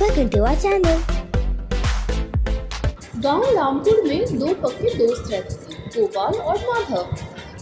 Welcome to our channel. गांव रामपुर में दो पक्के दोस्त रहते थे, गोपाल और माधव।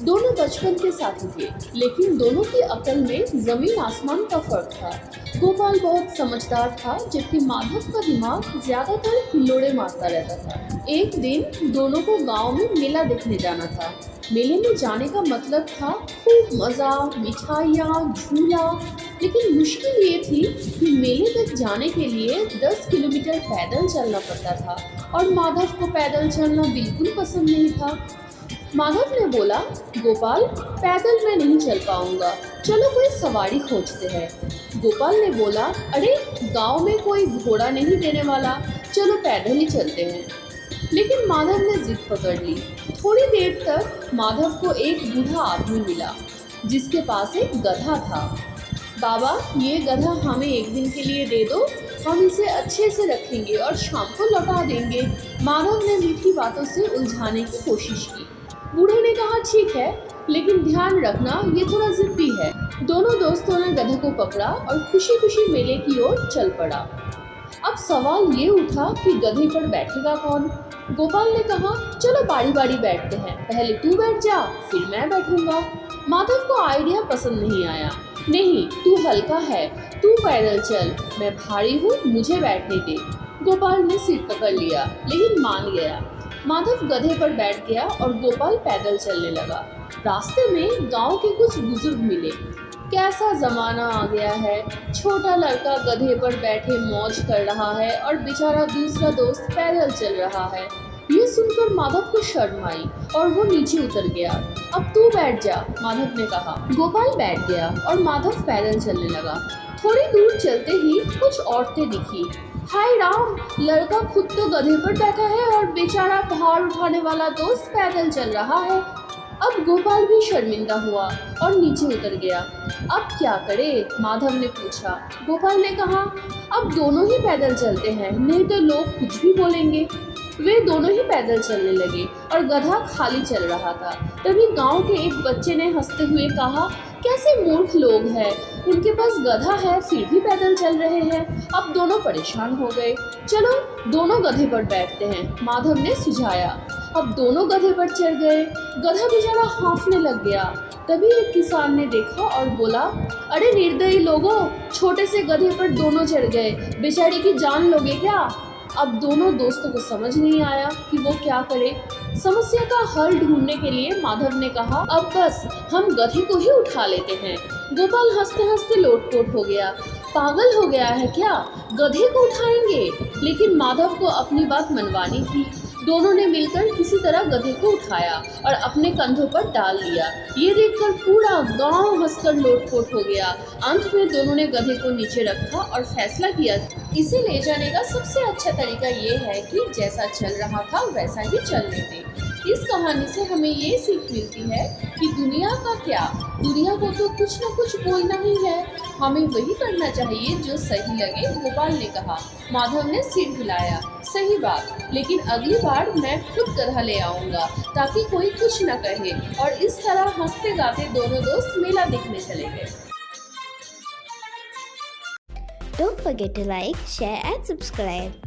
दोनों बचपन के साथी थे, लेकिन दोनों की अकल में जमीन आसमान का फर्क था। गोपाल बहुत समझदार था, जबकि माधव का दिमाग ज्यादातर हिलोड़े मारता रहता था। एक दिन दोनों को गांव में मेला देखने जाना था। मेले में जाने का मतलब था खूब मजा, मिठाइयाँ, झूला। लेकिन मुश्किल ये थी कि मेले तक जाने के लिए 10 किलोमीटर पैदल चलना पड़ता था और माधव को पैदल चलना बिल्कुल पसंद नहीं था। माधव ने बोला, गोपाल, पैदल मैं नहीं चल पाऊंगा, चलो कोई सवारी खोजते हैं। गोपाल ने बोला, अरे गांव में कोई घोड़ा नहीं देने वाला, चलो पैदल ही चलते हैं। लेकिन माधव ने जिद पकड़ ली। थोड़ी देर तक माधव को एक बूढ़ा आदमी मिला, जिसके पास एक गधा था। बाबा, ये गधा हमें एक दिन के लिए दे दो, हम इसे अच्छे से रखेंगे और शाम को लौटा देंगे। माधव ने मीठी बातों से उलझाने की कोशिश की। बूढ़े ने कहा, ठीक है, लेकिन ध्यान रखना ये थोड़ा जिद्दी है। दोनों दोस्तों ने गधे को पकड़ा और खुशी खुशी मेले की ओर चल पड़ा। अब सवाल ये उठा कि गधे पर बैठेगा कौन। गोपाल ने कहा, चलो बारी बारी बैठते हैं, पहले तू बैठ जा, फिर मैं बैठूंगा। माधव को आइडिया पसंद नहीं आया। नहीं, तू हल्का है, तू पैदल चल, मैं भारी हूँ, मुझे बैठने दे। गोपाल ने सिर पकड़ लिया, लेकिन मान गया। माधव गधे पर बैठ गया और गोपाल पैदल चलने लगा। रास्ते में गांव के कुछ बुजुर्ग मिले। कैसा जमाना आ गया है, छोटा लड़का गधे पर बैठे मौज कर रहा है और बेचारा दूसरा दोस्त पैदल चल रहा है। ये सुनकर माधव को शर्म आई और वो नीचे उतर गया। अब तू बैठ जा, माधव ने कहा। गोपाल बैठ गया और माधव पैदल चलने लगा। थोड़ी दूर चलते ही कुछ औरतें दिखी। हाय राम, लड़का खुद तो गधे पर बैठा है और बेचारा भार उठाने वाला दोस्त पैदल चल रहा है। अब गोपाल भी शर्मिंदा हुआ और नीचे उतर गया। अब क्या करे, माधव ने पूछा। गोपाल ने कहा, अब दोनों ही पैदल चलते हैं, नहीं तो लोग कुछ भी बोलेंगे। वे दोनों ही पैदल चलने लगे और गधा खाली चल रहा था। तभी गांव के एक बच्चे ने हंसते हुए कहा, कैसे मूर्ख लोग हैं, उनके पास गधा है फिर भी पैदल चल रहे हैं। अब दोनों परेशान हो गए। चलो दोनों गधे पर बैठते हैं, माधव ने सुझाया। अब दोनों गधे पर चढ़ गए। गधा बेचारा हाँफने लग गया। तभी एक किसान ने देखा और बोला, अरे निर्दयी लोगों, छोटे से गधे पर दोनों चढ़ गए, बेचारी की जान लोगे क्या? अब दोनों दोस्तों को समझ नहीं आया कि वो क्या करे। समस्या का हल ढूंढने के लिए माधव ने कहा, अब बस हम गधे को ही उठा लेते हैं। गोपाल हंसते हंसते लोटपोट हो गया। पागल हो गया है क्या, गधे को उठाएंगे? लेकिन माधव को अपनी बात मनवानी थी। दोनों ने मिलकर किसी तरह गधे को उठाया और अपने कंधों पर डाल लिया। ये देखकर पूरा गांव हंसकर लोटपोट हो गया। अंत में दोनों ने गधे को नीचे रखा और फैसला किया, इसे ले जाने का सबसे अच्छा तरीका ये है कि जैसा चल रहा था वैसा ही चलने दें। इस कहानी से हमें ये सीख मिलती है कि दुनिया का क्या, दुनिया को तो कुछ न कुछ बोलना ही है, हमें वही करना चाहिए जो सही लगे। गोपाल ने कहा। माधव ने सिर हिलाया। सही बात, लेकिन अगली बार मैं खुद गधा ले आऊंगा ताकि कोई कुछ न कहे। और इस तरह हंसते गाते दोनों दोस्त मेला देखने चले गए। Don't forget to like, share and subscribe.